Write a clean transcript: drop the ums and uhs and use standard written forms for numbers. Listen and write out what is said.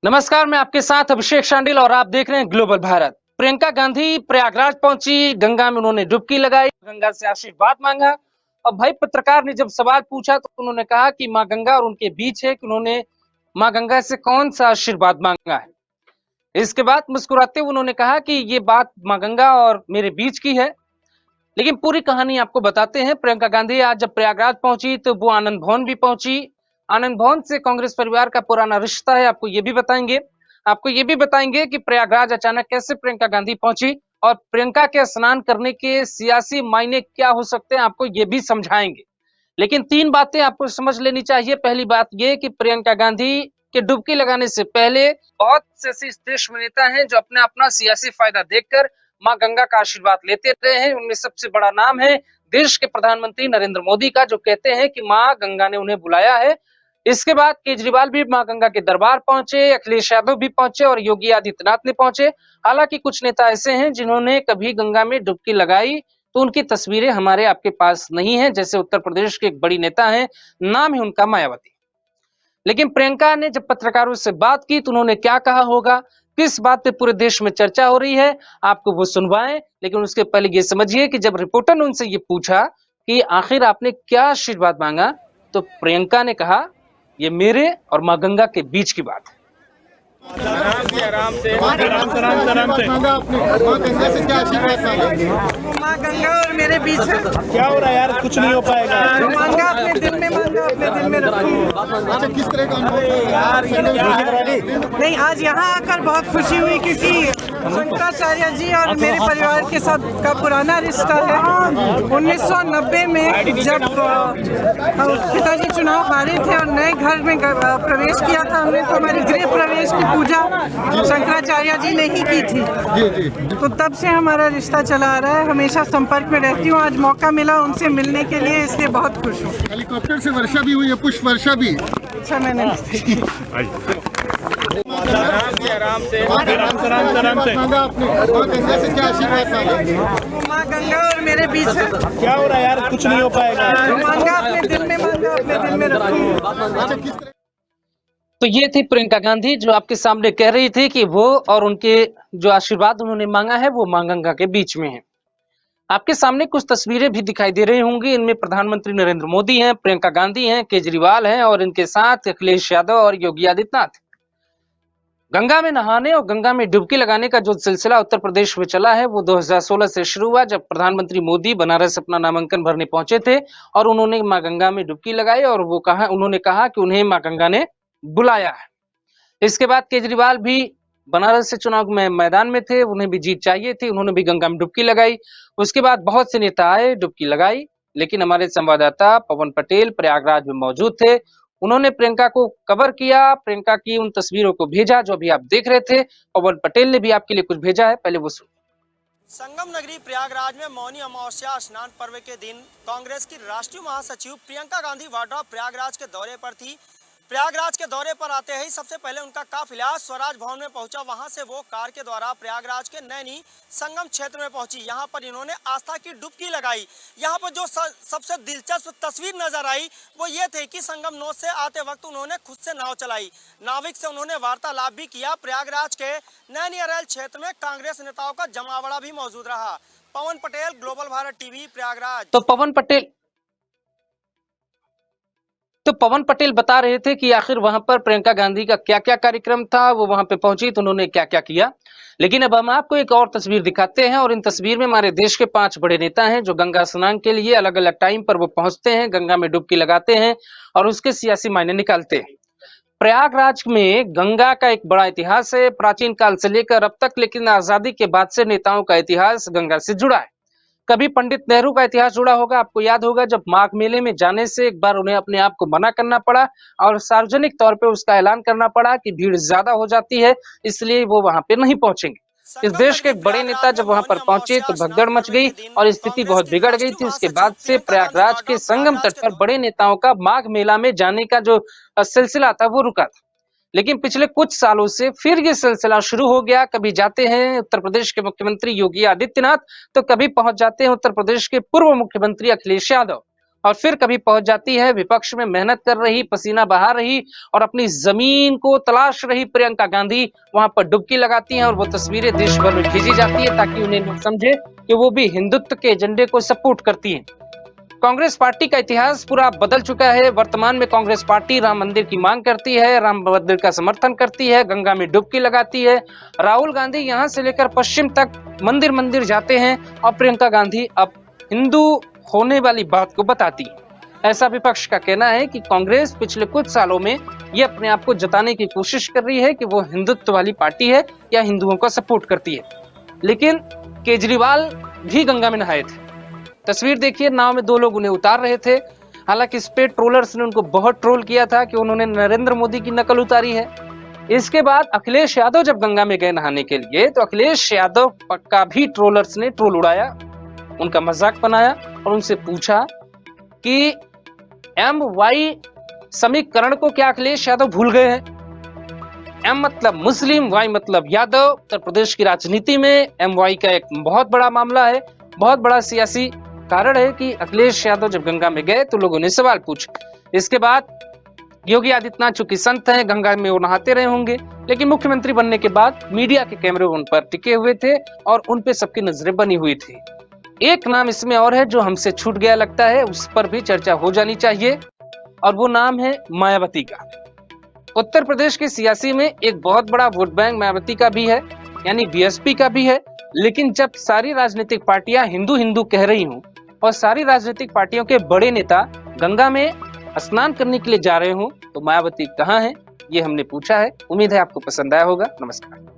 नमस्कार, मैं आपके साथ अभिषेक शांडिल और आप देख रहे हैं ग्लोबल भारत। प्रियंका गांधी प्रयागराज पहुंची, गंगा में उन्होंने डुबकी लगाई, गंगा से आशीर्वाद मांगा। और भाई पत्रकार ने जब सवाल पूछा तो उन्होंने कहा कि मां गंगा और उनके बीच है कि उन्होंने मां गंगा से कौन सा आशीर्वाद मांगा है। इसके बाद मुस्कुराते हुए उन्होंने कहा कि ये बात मां गंगा और मेरे बीच की है। लेकिन पूरी कहानी आपको बताते हैं। प्रियंका गांधी आज जब प्रयागराज पहुंची तो वो आनंद भवन भी पहुंची। आनंद भवन से कांग्रेस परिवार का पुराना रिश्ता है, आपको ये भी बताएंगे। आपको ये भी बताएंगे कि प्रयागराज अचानक कैसे प्रियंका गांधी पहुंची और प्रियंका के स्नान करने के सियासी मायने क्या हो सकते हैं, आपको ये भी समझाएंगे। लेकिन तीन बातें आपको समझ लेनी चाहिए। पहली बात ये कि प्रियंका गांधी के डुबकी लगाने से पहले बहुत से ऐसे इस देश में नेता हैं जो अपना सियासी फायदा देखकर मां गंगा का आशीर्वाद लेते रहे हैं। उनमें सबसे बड़ा नाम है देश के प्रधानमंत्री नरेंद्र मोदी का, जो कहते हैं कि मां गंगा ने उन्हें बुलाया है। इसके बाद केजरीवाल भी मां गंगा के दरबार पहुंचे, अखिलेश यादव भी पहुंचे और योगी आदित्यनाथ ने पहुंचे। हालांकि कुछ नेता ऐसे हैं जिन्होंने कभी गंगा में डुबकी लगाई तो उनकी तस्वीरें हमारे आपके पास नहीं है। जैसे उत्तर प्रदेश के एक बड़ी नेता हैं, नाम है उनका मायावती। लेकिन प्रियंका ने जब पत्रकारों से बात की तो उन्होंने क्या कहा होगा, किस बात पे पूरे देश में चर्चा हो रही है, आपको वो सुनवाएं। लेकिन उसके पहले ये समझिए कि जब रिपोर्टर ने उनसे ये पूछा कि आखिर आपने क्या आशीर्वाद मांगा, तो प्रियंका ने कहा ये मेरे और मां गंगा के बीच की बात है। आराम से मांगा आपने मां गंगा से क्या आशीर्वाद मांगा? माँ गंगा और मेरे बीच है। क्या हो रहा है यार, कुछ नहीं हो पाएगा। मांगा अपने दिल में, मांगा अपने दिल में रखूं। अच्छा, किस तरह का अनुभव यार? नहीं, आज यहाँ आकर बहुत खुशी हुई क्योंकि शंकराचार्य जी और मेरे परिवार के साथ का पुराना रिश्ता है। 1990 में जब पिताजी चुनाव हारे थे और नए घर में प्रवेश किया था हमने, तो हमारे गृह प्रवेश की पूजा शंकराचार्य जी ने ही की थी। जी जी। तो तब से हमारा रिश्ता चला आ रहा है, हमेशा संपर्क में रहती हूँ। आज मौका मिला उनसे मिलने के लिए, इसलिए बहुत खुश हूँ। हेलीकॉप्टर से वर्षा भी हुई है, पुष्प वर्षा भी। अच्छा, मैंने आराम से मांगा आपने मां गंगा से क्या आशीर्वाद मांगा? माँ गंगा और मेरे बीच है। क्या हो रहा है यार, कुछ नहीं हो पाएगा। मांगा अपने दिल में, मांगा अपने दिल में रखूं। अच्छा, किस तरह? तो ये थी प्रियंका गांधी जो आपके सामने कह रही थी कि वो और उनके जो आशीर्वाद उन्होंने मांगा है वो मां गंगा के बीच में है। आपके सामने कुछ तस्वीरें भी दिखाई दे रही होंगी। इनमें प्रधानमंत्री नरेंद्र मोदी हैं, प्रियंका गांधी हैं, केजरीवाल हैं और इनके साथ अखिलेश यादव और योगी आदित्यनाथ। गंगा में नहाने और गंगा में डुबकी लगाने का जो सिलसिला उत्तर प्रदेश में चला है वो 2016 से शुरू हुआ, जब प्रधानमंत्री मोदी बनारस अपना नामांकन भरने पहुंचे थे और उन्होंने मां गंगा में डुबकी लगाई और उन्होंने कहा कि उन्हें मां गंगा ने बुलाया है। इसके बाद केजरीवाल भी बनारस से चुनाव में मैदान में थे, उन्हें भी जीत चाहिए थी, उन्होंने भी गंगा में डुबकी लगाई। उसके बाद बहुत से नेता आए, डुबकी लगाई। लेकिन हमारे संवाददाता पवन पटेल प्रयागराज में मौजूद थे, उन्होंने प्रियंका को कवर किया, प्रियंका की उन तस्वीरों को भेजा जो अभी आप देख रहे थे। पवन पटेल ने भी आपके लिए कुछ भेजा है, पहले वो सुन। संगम नगरी प्रयागराज में मौनी अमावस्या स्नान पर्व के दिन कांग्रेस की राष्ट्रीय महासचिव प्रियंका गांधी वाड्रा प्रयागराज के दौरे पर थी। प्रयागराज के दौरे पर आते ही सबसे पहले उनका काफिला स्वराज भवन में पहुंचा। वहां से वो कार के द्वारा प्रयागराज के नैनी संगम क्षेत्र में पहुंची। यहां पर इन्होंने आस्था की डुबकी लगाई। यहां पर जो सबसे दिलचस्प तस्वीर नजर आई वो ये थे कि संगम नोद से आते वक्त उन्होंने खुद से नाव चलाई। नाविक से उन्होंने वार्तालाप भी किया। प्रयागराज के नैनी अरेल क्षेत्र में कांग्रेस नेताओं का जमावड़ा भी मौजूद रहा। पवन पटेल, ग्लोबल भारत टीवी, प्रयागराज। तो पवन पटेल बता रहे थे कि आखिर वहां पर प्रियंका गांधी का क्या क्या कार्यक्रम था, वो वहां पे पहुंची तो उन्होंने क्या क्या किया। लेकिन अब हम आपको एक और तस्वीर दिखाते हैं और इन तस्वीर में हमारे देश के 5 बड़े नेता हैं जो गंगा स्नान के लिए अलग अलग टाइम पर वो पहुंचते हैं, गंगा में डुबकी लगाते हैं और उसके सियासी मायने निकालते हैं। प्रयागराज में गंगा का एक बड़ा इतिहास है, प्राचीन काल से लेकर अब तक। लेकिन आजादी के बाद से नेताओं का इतिहास गंगा से जुड़ा है। कभी पंडित नेहरू का इतिहास जुड़ा होगा, आपको याद होगा जब माघ मेले में जाने से एक बार उन्हें अपने आप को मना करना पड़ा और सार्वजनिक तौर पे उसका ऐलान करना पड़ा कि भीड़ ज्यादा हो जाती है, इसलिए वो वहां पे नहीं पहुंचेंगे। इस देश के एक बड़े नेता जब वहां पर पहुंचे तो भगदड़ मच गई और स्थिति बहुत बिगड़ गई थी। उसके बाद से प्रयागराज के संगम तट पर बड़े नेताओं का माघ मेला में जाने का जो सिलसिला था वो रुका था। लेकिन पिछले कुछ सालों से फिर ये सिलसिला शुरू हो गया। कभी जाते हैं उत्तर प्रदेश के मुख्यमंत्री योगी आदित्यनाथ, तो कभी पहुंच जाते हैं उत्तर प्रदेश के पूर्व मुख्यमंत्री अखिलेश यादव। और फिर कभी पहुंच जाती है विपक्ष में मेहनत कर रही, पसीना बहा रही और अपनी जमीन को तलाश रही प्रियंका गांधी वहां पर डुबकी लगाती हैं और वो तस्वीरें देश भर में भेजी जाती है ताकि उन्हें लोग समझे कि वो भी हिंदुत्व के एजेंडे को सपोर्ट करती हैं। कांग्रेस पार्टी का इतिहास पूरा बदल चुका है। वर्तमान में कांग्रेस पार्टी राम मंदिर की मांग करती है, राम मंदिर का समर्थन करती है, गंगा में डुबकी लगाती है। राहुल गांधी यहां से लेकर पश्चिम तक मंदिर मंदिर जाते हैं और प्रियंका गांधी अब हिंदू होने वाली बात को बताती है। ऐसा विपक्ष का कहना है कि कांग्रेस पिछले कुछ सालों में ये अपने आप को जताने की कोशिश कर रही है कि वो हिंदुत्व वाली पार्टी है या हिंदुओं को सपोर्ट करती है। लेकिन केजरीवाल भी गंगा में नहाए थे। तस्वीर देखिए, नाव में 2 लोग उन्हें उतार रहे थे। हालांकि इस पे ट्रोलर्स ने उनको बहुत ट्रोल किया था कि उन्होंने नरेंद्र मोदी की नकल उतारी है। इसके बाद अखिलेश यादव जब गंगा में गए नहाने के लिए तो अखिलेश यादव का भी ट्रोलर्स ने ट्रोल उड़ाया, उनका मजाक बनाया और उनसे पूछा कि MY समीकरण को क्या अखिलेश यादव भूल गए हैं? M मतलब मुस्लिम, Y मतलब यादव। उत्तर प्रदेश की राजनीति में MY का एक बहुत बड़ा मामला है, बहुत बड़ा सियासी कारण है कि अखिलेश यादव जब गंगा में गए तो लोगों ने सवाल पूछे। इसके बाद योगी आदित्यनाथ चूंकि संत हैं, गंगा में वो नहाते रहे होंगे, लेकिन मुख्यमंत्री बनने के बाद मीडिया के कैमरे उन पर टिके हुए थे और उन पे सबकी नजरें बनी हुई थी। एक नाम इसमें और है जो हमसे छूट गया लगता है, उस पर भी चर्चा हो जानी चाहिए और वो नाम है मायावती का। उत्तर प्रदेश के सियासी में एक बहुत बड़ा वोट बैंक मायावती का भी है, यानी BSP का भी है। लेकिन जब सारी राजनीतिक पार्टियां हिंदू हिंदू कह रही हूं और सारी राजनीतिक पार्टियों के बड़े नेता गंगा में स्नान करने के लिए जा रहे हों तो मायावती कहां है, ये हमने पूछा है। उम्मीद है आपको पसंद आया होगा। नमस्कार।